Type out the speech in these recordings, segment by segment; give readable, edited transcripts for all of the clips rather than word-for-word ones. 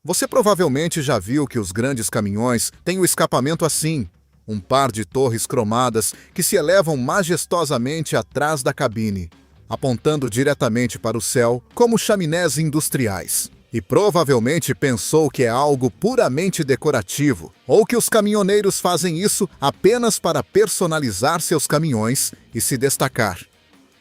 Você provavelmente já viu que os grandes caminhões têm o escapamento assim, um par de torres cromadas que se elevam majestosamente atrás da cabine, apontando diretamente para o céu como chaminés industriais. E provavelmente pensou que é algo puramente decorativo, ou que os caminhoneiros fazem isso apenas para personalizar seus caminhões e se destacar.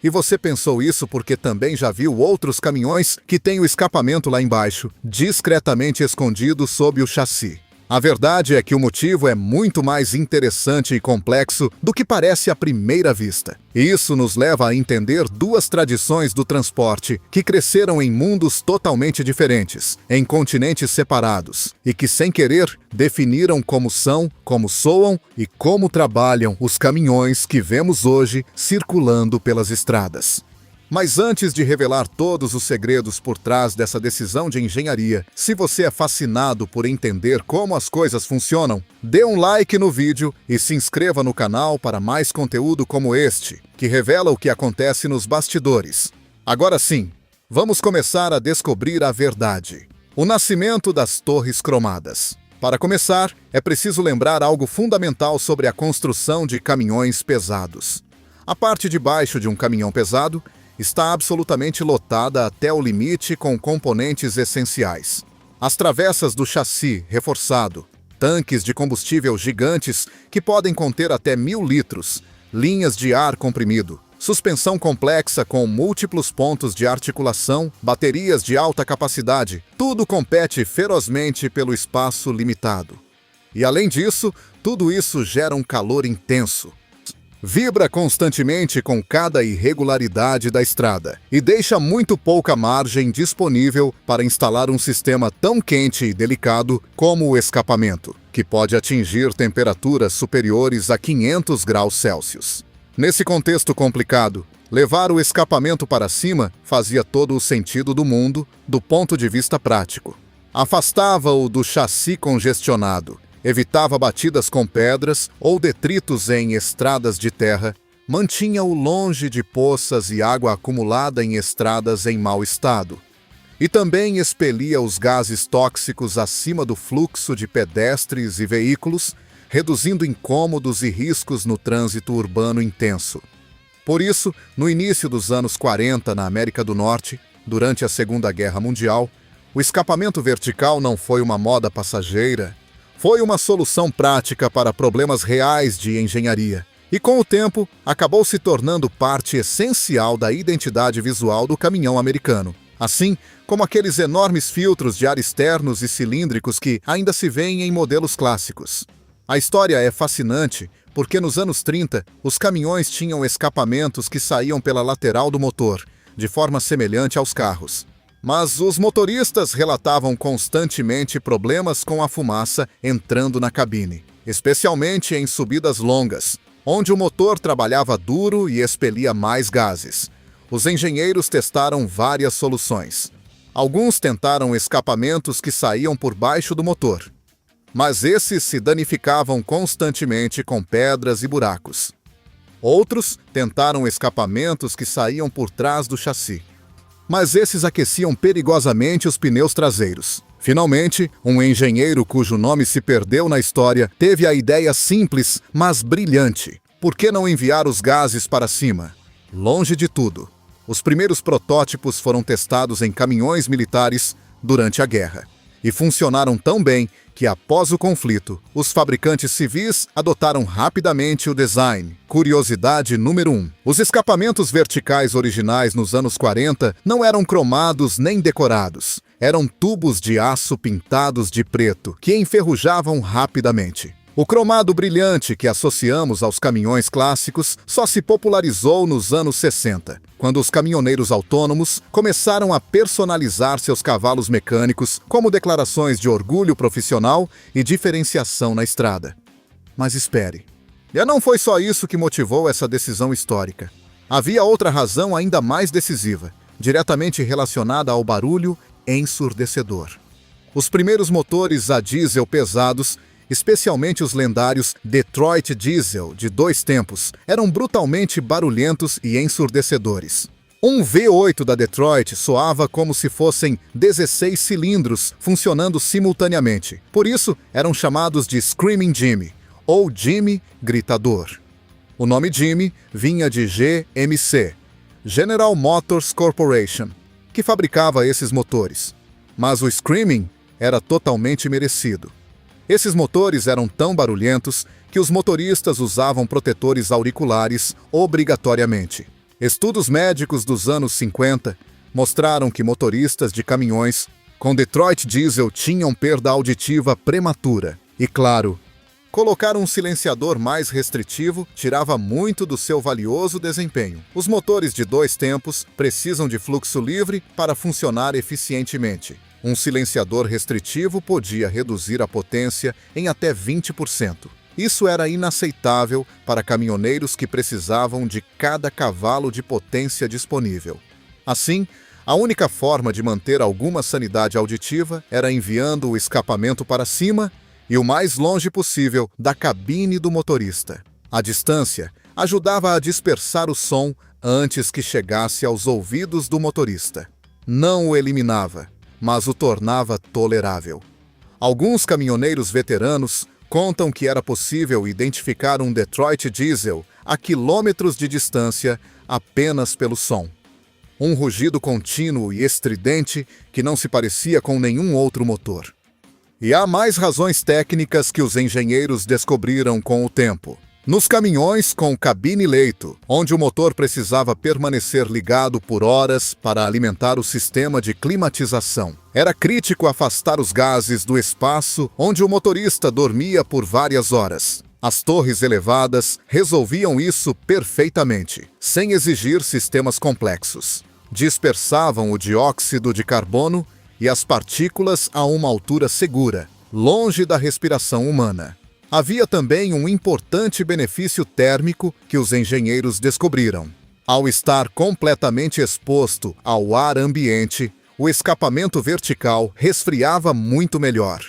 E você pensou isso porque também já viu outros caminhões que têm o escapamento lá embaixo, discretamente escondido sob o chassi. A verdade é que o motivo é muito mais interessante e complexo do que parece à primeira vista. E isso nos leva a entender duas tradições do transporte que cresceram em mundos totalmente diferentes, em continentes separados, e que, sem querer, definiram como são, como soam e como trabalham os caminhões que vemos hoje circulando pelas estradas. Mas antes de revelar todos os segredos por trás dessa decisão de engenharia, se você é fascinado por entender como as coisas funcionam, dê um like no vídeo e se inscreva no canal para mais conteúdo como este, que revela o que acontece nos bastidores. Agora sim, vamos começar a descobrir a verdade. O nascimento das torres cromadas. Para começar, é preciso lembrar algo fundamental sobre a construção de caminhões pesados. A parte de baixo de um caminhão pesado está absolutamente lotada até o limite com componentes essenciais. As travessas do chassi reforçado, tanques de combustível gigantes que podem conter até 1000 litros, linhas de ar comprimido, suspensão complexa com múltiplos pontos de articulação, baterias de alta capacidade, tudo compete ferozmente pelo espaço limitado. E além disso, tudo isso gera um calor intenso. Vibra constantemente com cada irregularidade da estrada e deixa muito pouca margem disponível para instalar um sistema tão quente e delicado como o escapamento, que pode atingir temperaturas superiores a 500 graus Celsius. Nesse contexto complicado, levar o escapamento para cima fazia todo o sentido do mundo do ponto de vista prático. Afastava-o do chassi congestionado, evitava batidas com pedras ou detritos em estradas de terra, mantinha-o longe de poças e água acumulada em estradas em mau estado. E também expelia os gases tóxicos acima do fluxo de pedestres e veículos, reduzindo incômodos e riscos no trânsito urbano intenso. Por isso, no início dos anos 40 na América do Norte, durante a Segunda Guerra Mundial, o escapamento vertical não foi uma moda passageira. Foi uma solução prática para problemas reais de engenharia e, com o tempo, acabou se tornando parte essencial da identidade visual do caminhão americano, assim como aqueles enormes filtros de ar externos e cilíndricos que ainda se veem em modelos clássicos. A história é fascinante porque nos anos 30, os caminhões tinham escapamentos que saíam pela lateral do motor, de forma semelhante aos carros. Mas os motoristas relatavam constantemente problemas com a fumaça entrando na cabine, especialmente em subidas longas, onde o motor trabalhava duro e expelia mais gases. Os engenheiros testaram várias soluções. Alguns tentaram escapamentos que saíam por baixo do motor, mas esses se danificavam constantemente com pedras e buracos. Outros tentaram escapamentos que saíam por trás do chassi, mas esses aqueciam perigosamente os pneus traseiros. Finalmente, um engenheiro cujo nome se perdeu na história teve a ideia simples, mas brilhante. Por que não enviar os gases para cima? Longe de tudo. Os primeiros protótipos foram testados em caminhões militares durante a guerra e funcionaram tão bem que, após o conflito, os fabricantes civis adotaram rapidamente o design. Curiosidade número 1. Os escapamentos verticais originais nos anos 40 não eram cromados nem decorados. Eram tubos de aço pintados de preto, que enferrujavam rapidamente. O cromado brilhante que associamos aos caminhões clássicos só se popularizou nos anos 60, quando os caminhoneiros autônomos começaram a personalizar seus cavalos mecânicos como declarações de orgulho profissional e diferenciação na estrada. Mas espere. E não foi só isso que motivou essa decisão histórica. Havia outra razão ainda mais decisiva, diretamente relacionada ao barulho ensurdecedor. Os primeiros motores a diesel pesados, especialmente os lendários Detroit Diesel de 2 tempos, eram brutalmente barulhentos e ensurdecedores. Um V8 da Detroit soava como se fossem 16 cilindros funcionando simultaneamente. Por isso, eram chamados de Screaming Jimmy, ou Jimmy Gritador. O nome Jimmy vinha de GMC, General Motors Corporation, que fabricava esses motores. Mas o Screaming era totalmente merecido. Esses motores eram tão barulhentos que os motoristas usavam protetores auriculares obrigatoriamente. Estudos médicos dos anos 50 mostraram que motoristas de caminhões com Detroit Diesel tinham perda auditiva prematura. E claro, colocar um silenciador mais restritivo tirava muito do seu valioso desempenho. Os motores de 2 tempos precisam de fluxo livre para funcionar eficientemente. Um silenciador restritivo podia reduzir a potência em até 20%. Isso era inaceitável para caminhoneiros que precisavam de cada cavalo de potência disponível. Assim, a única forma de manter alguma sanidade auditiva era enviando o escapamento para cima e o mais longe possível da cabine do motorista. A distância ajudava a dispersar o som antes que chegasse aos ouvidos do motorista. Não o eliminava, mas o tornava tolerável. Alguns caminhoneiros veteranos contam que era possível identificar um Detroit Diesel a quilômetros de distância apenas pelo som. Um rugido contínuo e estridente que não se parecia com nenhum outro motor. E há mais razões técnicas que os engenheiros descobriram com o tempo. Nos caminhões com cabine-leito, onde o motor precisava permanecer ligado por horas para alimentar o sistema de climatização, era crítico afastar os gases do espaço onde o motorista dormia por várias horas. As torres elevadas resolviam isso perfeitamente, sem exigir sistemas complexos. Dispersavam o dióxido de carbono e as partículas a uma altura segura, longe da respiração humana. Havia também um importante benefício térmico que os engenheiros descobriram. Ao estar completamente exposto ao ar ambiente, o escapamento vertical resfriava muito melhor.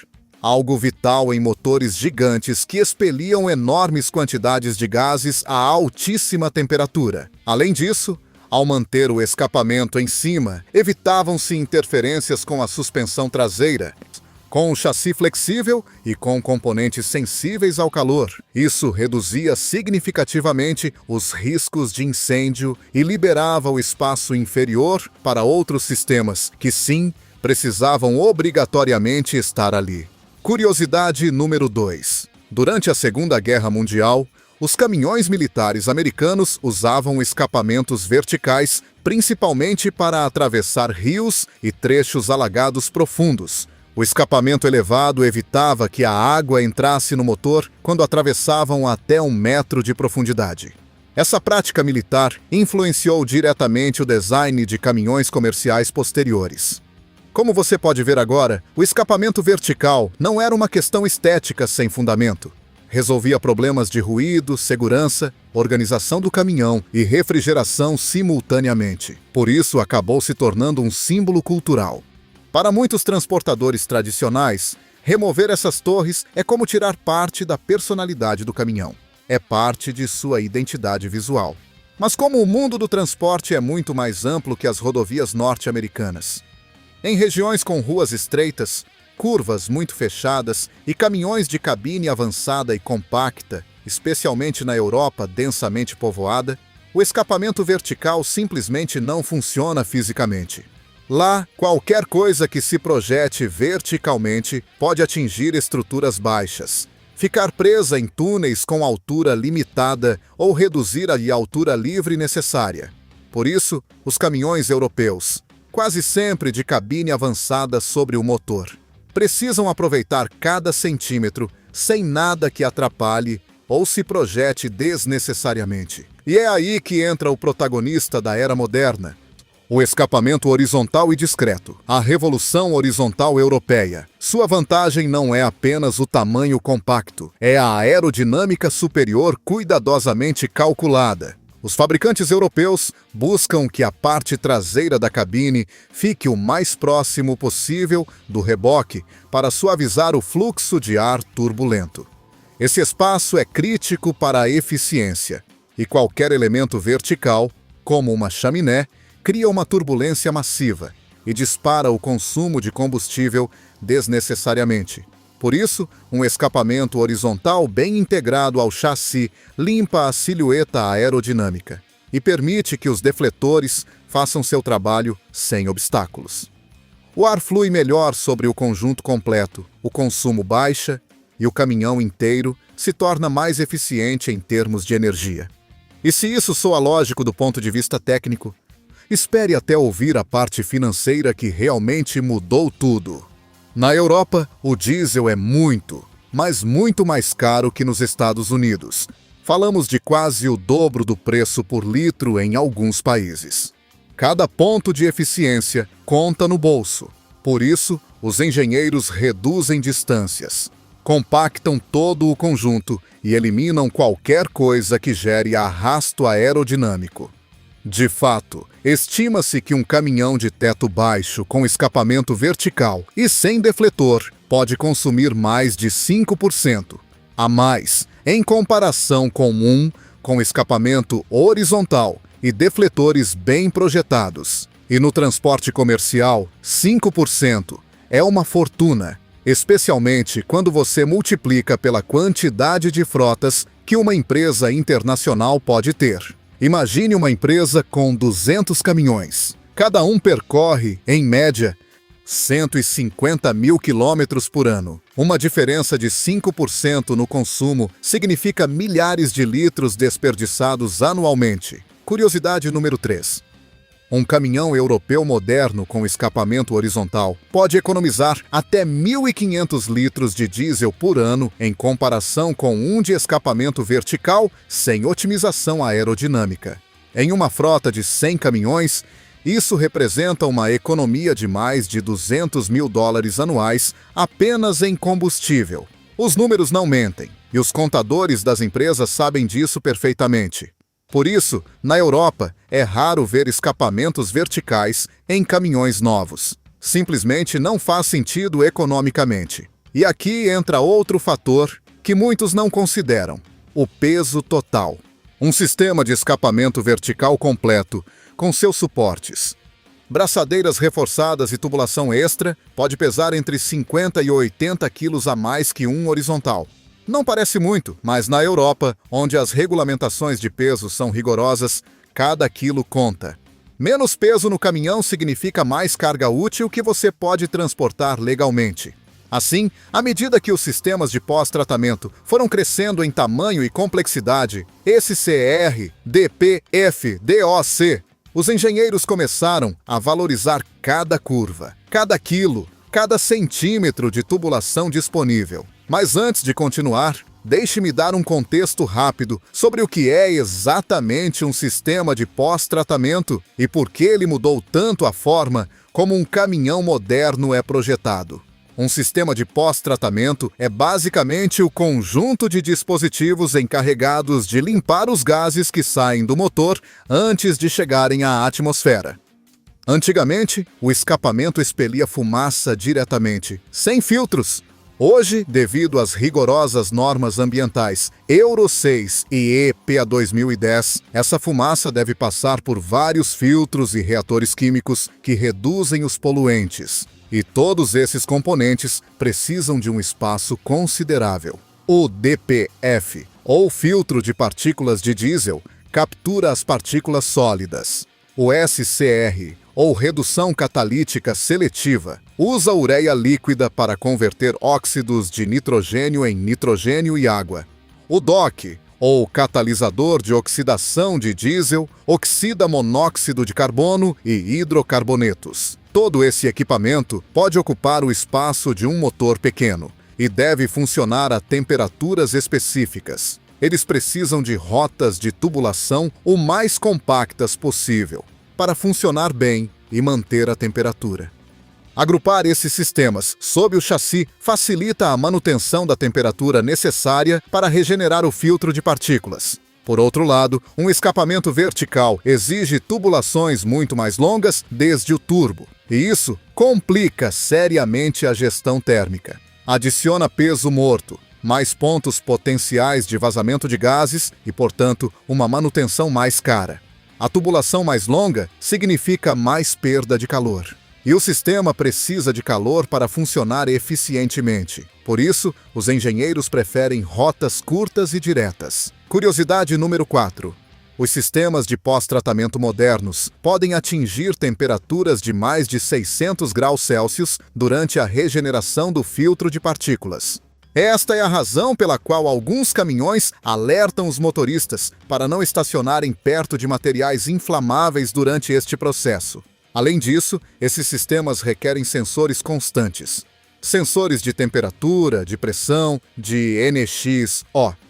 Algo vital em motores gigantes que expeliam enormes quantidades de gases a altíssima temperatura. Além disso, ao manter o escapamento em cima, evitavam-se interferências com a suspensão traseira, com o chassi flexível e com componentes sensíveis ao calor. Isso reduzia significativamente os riscos de incêndio e liberava o espaço inferior para outros sistemas que, sim, precisavam obrigatoriamente estar ali. Curiosidade número 2. Durante a Segunda Guerra Mundial, os caminhões militares americanos usavam escapamentos verticais principalmente para atravessar rios e trechos alagados profundos. O escapamento elevado evitava que a água entrasse no motor quando atravessavam até 1 metro de profundidade. Essa prática militar influenciou diretamente o design de caminhões comerciais posteriores. Como você pode ver agora, o escapamento vertical não era uma questão estética sem fundamento. Resolvia problemas de ruído, segurança, organização do caminhão e refrigeração simultaneamente. Por isso, acabou se tornando um símbolo cultural. Para muitos transportadores tradicionais, remover essas torres é como tirar parte da personalidade do caminhão. É parte de sua identidade visual. Mas como o mundo do transporte é muito mais amplo que as rodovias norte-americanas, em regiões com ruas estreitas, curvas muito fechadas e caminhões de cabine avançada e compacta, especialmente na Europa densamente povoada, o escapamento vertical simplesmente não funciona fisicamente. Lá, qualquer coisa que se projete verticalmente pode atingir estruturas baixas, ficar presa em túneis com altura limitada ou reduzir a altura livre necessária. Por isso, os caminhões europeus, quase sempre de cabine avançada sobre o motor, precisam aproveitar cada centímetro sem nada que atrapalhe ou se projete desnecessariamente. E é aí que entra o protagonista da era moderna, o escapamento horizontal e discreto, a revolução horizontal europeia. Sua vantagem não é apenas o tamanho compacto, é a aerodinâmica superior cuidadosamente calculada. Os fabricantes europeus buscam que a parte traseira da cabine fique o mais próximo possível do reboque para suavizar o fluxo de ar turbulento. Esse espaço é crítico para a eficiência, e qualquer elemento vertical, como uma chaminé, cria uma turbulência massiva e dispara o consumo de combustível desnecessariamente. Por isso, um escapamento horizontal bem integrado ao chassi limpa a silhueta aerodinâmica e permite que os defletores façam seu trabalho sem obstáculos. O ar flui melhor sobre o conjunto completo, o consumo baixa e o caminhão inteiro se torna mais eficiente em termos de energia. E se isso soa lógico do ponto de vista técnico, espere até ouvir a parte financeira que realmente mudou tudo. Na Europa, o diesel é muito, mas muito mais caro que nos Estados Unidos. Falamos de quase o dobro do preço por litro em alguns países. Cada ponto de eficiência conta no bolso. Por isso, os engenheiros reduzem distâncias, compactam todo o conjunto e eliminam qualquer coisa que gere arrasto aerodinâmico. De fato, estima-se que um caminhão de teto baixo com escapamento vertical e sem defletor pode consumir mais de 5% a mais em comparação com um com escapamento horizontal e defletores bem projetados. E no transporte comercial, 5% é uma fortuna, especialmente quando você multiplica pela quantidade de frotas que uma empresa internacional pode ter. Imagine uma empresa com 200 caminhões. Cada um percorre, em média, 150 mil quilômetros por ano. Uma diferença de 5% no consumo significa milhares de litros desperdiçados anualmente. Curiosidade número 3. Um caminhão europeu moderno com escapamento horizontal pode economizar até 1.500 litros de diesel por ano em comparação com um de escapamento vertical sem otimização aerodinâmica. Em uma frota de 100 caminhões, isso representa uma economia de mais de $200 mil anuais apenas em combustível. Os números não mentem, e os contadores das empresas sabem disso perfeitamente. Por isso, na Europa, é raro ver escapamentos verticais em caminhões novos. Simplesmente não faz sentido economicamente. E aqui entra outro fator que muitos não consideram: o peso total. Um sistema de escapamento vertical completo, com seus suportes, braçadeiras reforçadas e tubulação extra, pode pesar entre 50 e 80 quilos a mais que um horizontal. Não parece muito, mas na Europa, onde as regulamentações de peso são rigorosas, cada quilo conta. Menos peso no caminhão significa mais carga útil que você pode transportar legalmente. Assim, à medida que os sistemas de pós-tratamento foram crescendo em tamanho e complexidade, SCR, DPF, DOC, os engenheiros começaram a valorizar cada curva, cada quilo, cada centímetro de tubulação disponível. Mas antes de continuar, deixe-me dar um contexto rápido sobre o que é exatamente um sistema de pós-tratamento e por que ele mudou tanto a forma como um caminhão moderno é projetado. Um sistema de pós-tratamento é basicamente o conjunto de dispositivos encarregados de limpar os gases que saem do motor antes de chegarem à atmosfera. Antigamente, o escapamento expelia fumaça diretamente, sem filtros. Hoje, devido às rigorosas normas ambientais Euro 6 e EPA 2010, essa fumaça deve passar por vários filtros e reatores químicos que reduzem os poluentes. E todos esses componentes precisam de um espaço considerável. O DPF, ou filtro de partículas de diesel, captura as partículas sólidas. O SCR, ou redução catalítica seletiva, usa ureia líquida para converter óxidos de nitrogênio em nitrogênio e água. O DOC, ou catalisador de oxidação de diesel, oxida monóxido de carbono e hidrocarbonetos. Todo esse equipamento pode ocupar o espaço de um motor pequeno e deve funcionar a temperaturas específicas. Eles precisam de rotas de tubulação o mais compactas possível para funcionar bem e manter a temperatura. Agrupar esses sistemas sob o chassi facilita a manutenção da temperatura necessária para regenerar o filtro de partículas. Por outro lado, um escapamento vertical exige tubulações muito mais longas desde o turbo, e isso complica seriamente a gestão térmica. Adiciona peso morto, mais pontos potenciais de vazamento de gases e, portanto, uma manutenção mais cara. A tubulação mais longa significa mais perda de calor. E o sistema precisa de calor para funcionar eficientemente. Por isso, os engenheiros preferem rotas curtas e diretas. Curiosidade número 4. Os sistemas de pós-tratamento modernos podem atingir temperaturas de mais de 600 graus Celsius durante a regeneração do filtro de partículas. Esta é a razão pela qual alguns caminhões alertam os motoristas para não estacionarem perto de materiais inflamáveis durante este processo. Além disso, esses sistemas requerem sensores constantes. Sensores de temperatura, de pressão, de NX,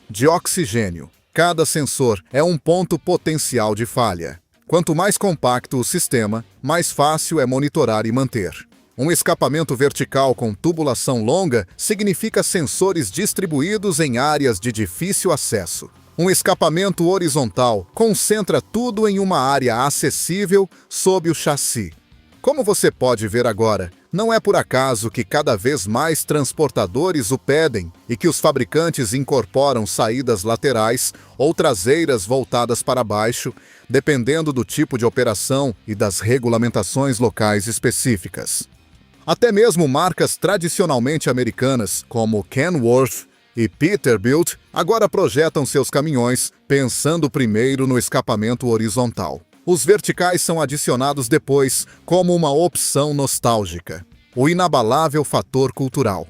de oxigênio. Cada sensor é um ponto potencial de falha. Quanto mais compacto o sistema, mais fácil é monitorar e manter. Um escapamento vertical com tubulação longa significa sensores distribuídos em áreas de difícil acesso. Um escapamento horizontal concentra tudo em uma área acessível sob o chassi. Como você pode ver agora, não é por acaso que cada vez mais transportadores o pedem e que os fabricantes incorporam saídas laterais ou traseiras voltadas para baixo, dependendo do tipo de operação e das regulamentações locais específicas. Até mesmo marcas tradicionalmente americanas, como Kenworth e Peterbilt, agora projetam seus caminhões pensando primeiro no escapamento horizontal. Os verticais são adicionados depois como uma opção nostálgica, o inabalável fator cultural.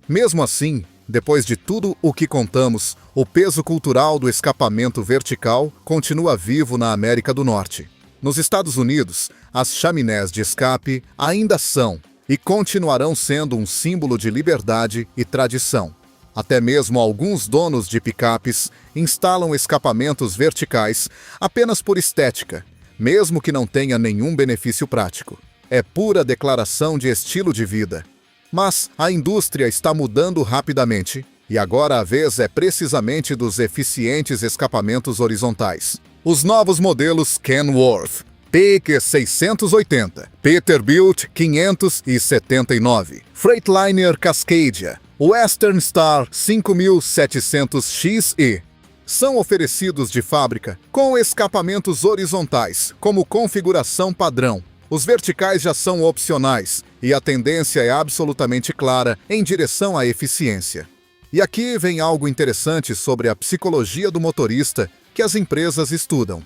Mesmo assim, depois de tudo o que contamos, o peso cultural do escapamento vertical continua vivo na América do Norte. Nos Estados Unidos, as chaminés de escape ainda são e continuarão sendo um símbolo de liberdade e tradição. Até mesmo alguns donos de picapes instalam escapamentos verticais apenas por estética, mesmo que não tenha nenhum benefício prático. É pura declaração de estilo de vida. Mas a indústria está mudando rapidamente, e agora a vez é precisamente dos eficientes escapamentos horizontais. Os novos modelos Kenworth, PQ 680, Peterbilt 579, Freightliner Cascadia, Western Star 5700XE, são oferecidos de fábrica com escapamentos horizontais, como configuração padrão. Os verticais já são opcionais, e a tendência é absolutamente clara em direção à eficiência. E aqui vem algo interessante sobre a psicologia do motorista que as empresas estudam.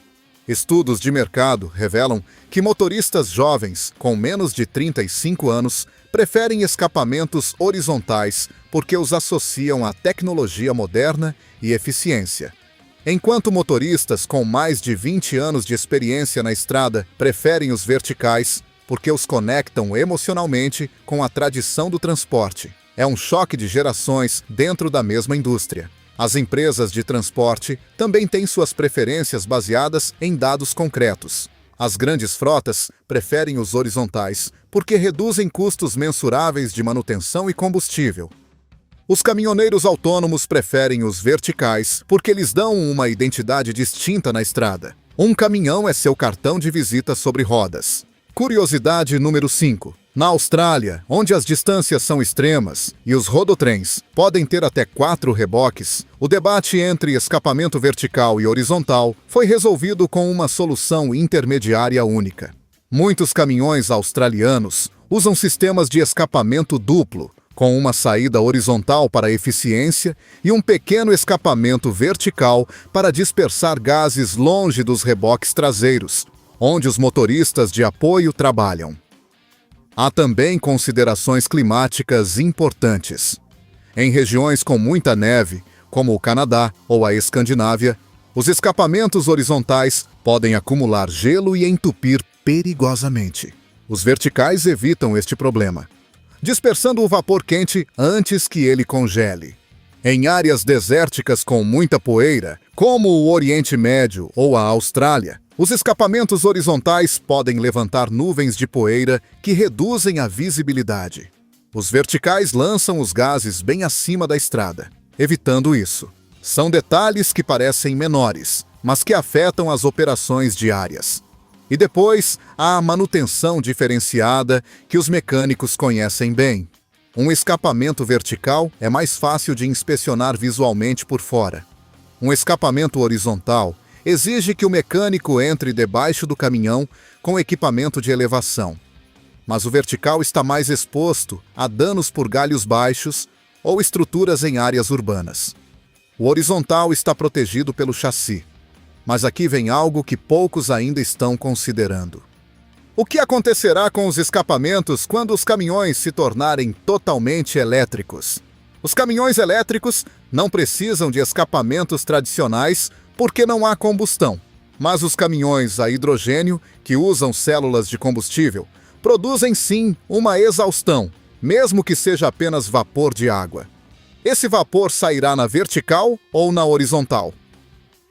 Estudos de mercado revelam que motoristas jovens, com menos de 35 anos, preferem escapamentos horizontais porque os associam à tecnologia moderna e eficiência. Enquanto motoristas com mais de 20 anos de experiência na estrada preferem os verticais porque os conectam emocionalmente com a tradição do transporte. É um choque de gerações dentro da mesma indústria. As empresas de transporte também têm suas preferências baseadas em dados concretos. As grandes frotas preferem os horizontais porque reduzem custos mensuráveis de manutenção e combustível. Os caminhoneiros autônomos preferem os verticais porque lhes dão uma identidade distinta na estrada. Um caminhão é seu cartão de visita sobre rodas. Curiosidade número 5. Na Austrália, onde as distâncias são extremas e os rodotrens podem ter até 4 reboques, o debate entre escapamento vertical e horizontal foi resolvido com uma solução intermediária única. Muitos caminhões australianos usam sistemas de escapamento duplo, com uma saída horizontal para eficiência e um pequeno escapamento vertical para dispersar gases longe dos reboques traseiros, onde os motoristas de apoio trabalham. Há também considerações climáticas importantes. Em regiões com muita neve, como o Canadá ou a Escandinávia, os escapamentos horizontais podem acumular gelo e entupir perigosamente. Os verticais evitam este problema, dispersando o vapor quente antes que ele congele. Em áreas desérticas com muita poeira, como o Oriente Médio ou a Austrália, os escapamentos horizontais podem levantar nuvens de poeira que reduzem a visibilidade. Os verticais lançam os gases bem acima da estrada, evitando isso. São detalhes que parecem menores, mas que afetam as operações diárias. E depois, há a manutenção diferenciada que os mecânicos conhecem bem. Um escapamento vertical é mais fácil de inspecionar visualmente por fora. Um escapamento horizontal exige que o mecânico entre debaixo do caminhão com equipamento de elevação. Mas o vertical está mais exposto a danos por galhos baixos ou estruturas em áreas urbanas. O horizontal está protegido pelo chassi. Mas aqui vem algo que poucos ainda estão considerando. O que acontecerá com os escapamentos quando os caminhões se tornarem totalmente elétricos? Os caminhões elétricos não precisam de escapamentos tradicionais porque não há combustão. Mas os caminhões a hidrogênio, que usam células de combustível, produzem sim uma exaustão, mesmo que seja apenas vapor de água. Esse vapor sairá na vertical ou na horizontal?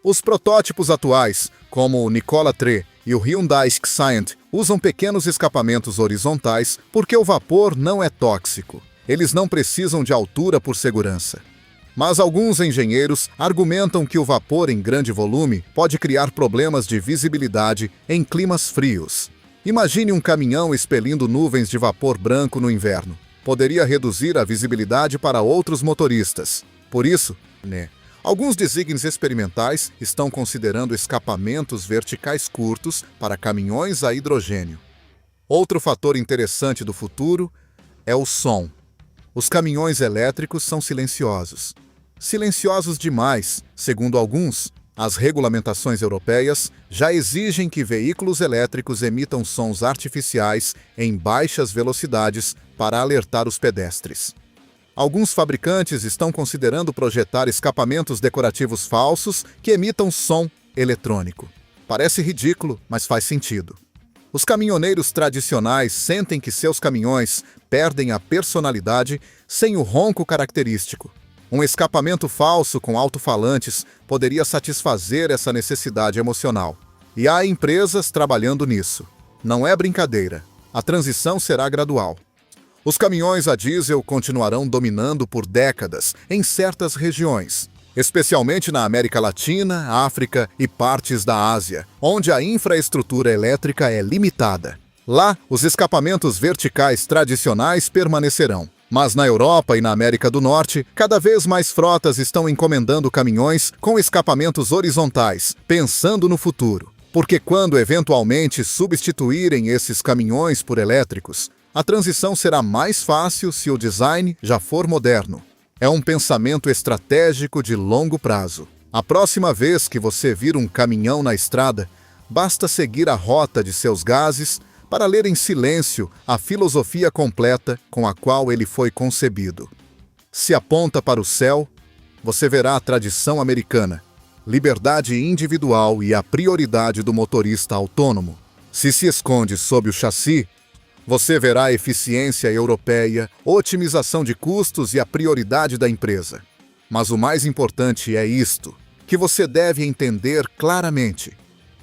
Os protótipos atuais, como o Nikola Tre e o Hyundai Xcient, usam pequenos escapamentos horizontais porque o vapor não é tóxico. Eles não precisam de altura por segurança. Mas alguns engenheiros argumentam que o vapor em grande volume pode criar problemas de visibilidade em climas frios. Imagine um caminhão expelindo nuvens de vapor branco no inverno. Poderia reduzir a visibilidade para outros motoristas. Por isso, alguns desígnios experimentais estão considerando escapamentos verticais curtos para caminhões a hidrogênio. Outro fator interessante do futuro é o som. Os caminhões elétricos são silenciosos. Silenciosos demais, segundo alguns. As regulamentações europeias já exigem que veículos elétricos emitam sons artificiais em baixas velocidades para alertar os pedestres. Alguns fabricantes estão considerando projetar escapamentos decorativos falsos que emitam som eletrônico. Parece ridículo, mas faz sentido. Os caminhoneiros tradicionais sentem que seus caminhões perdem a personalidade sem o ronco característico. Um escapamento falso com alto-falantes poderia satisfazer essa necessidade emocional. E há empresas trabalhando nisso. Não é brincadeira. A transição será gradual. Os caminhões a diesel continuarão dominando por décadas em certas regiões, especialmente na América Latina, África e partes da Ásia, onde a infraestrutura elétrica é limitada. Lá, os escapamentos verticais tradicionais permanecerão. Mas na Europa e na América do Norte, cada vez mais frotas estão encomendando caminhões com escapamentos horizontais, pensando no futuro. Porque quando eventualmente substituírem esses caminhões por elétricos, a transição será mais fácil se o design já for moderno. É um pensamento estratégico de longo prazo. A próxima vez que você vir um caminhão na estrada, basta seguir a rota de seus gases para ler em silêncio a filosofia completa com a qual ele foi concebido. Se aponta para o céu, você verá a tradição americana, liberdade individual e a prioridade do motorista autônomo. Se esconde sob o chassi, você verá a eficiência europeia, otimização de custos e a prioridade da empresa. Mas o mais importante é isto, que você deve entender claramente.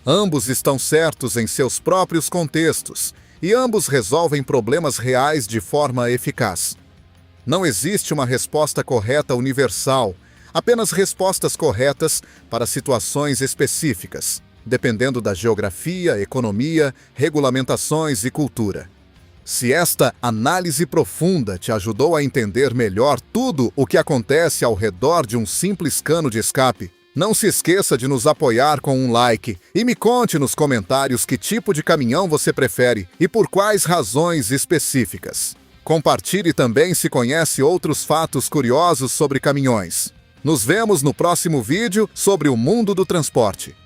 Ambos estão certos em seus próprios contextos e ambos resolvem problemas reais de forma eficaz. Não existe uma resposta correta universal, apenas respostas corretas para situações específicas, dependendo da geografia, economia, regulamentações e cultura. Se esta análise profunda te ajudou a entender melhor tudo o que acontece ao redor de um simples cano de escape, não se esqueça de nos apoiar com um like e me conte nos comentários que tipo de caminhão você prefere e por quais razões específicas. Compartilhe também se conhece outros fatos curiosos sobre caminhões. Nos vemos no próximo vídeo sobre o mundo do transporte.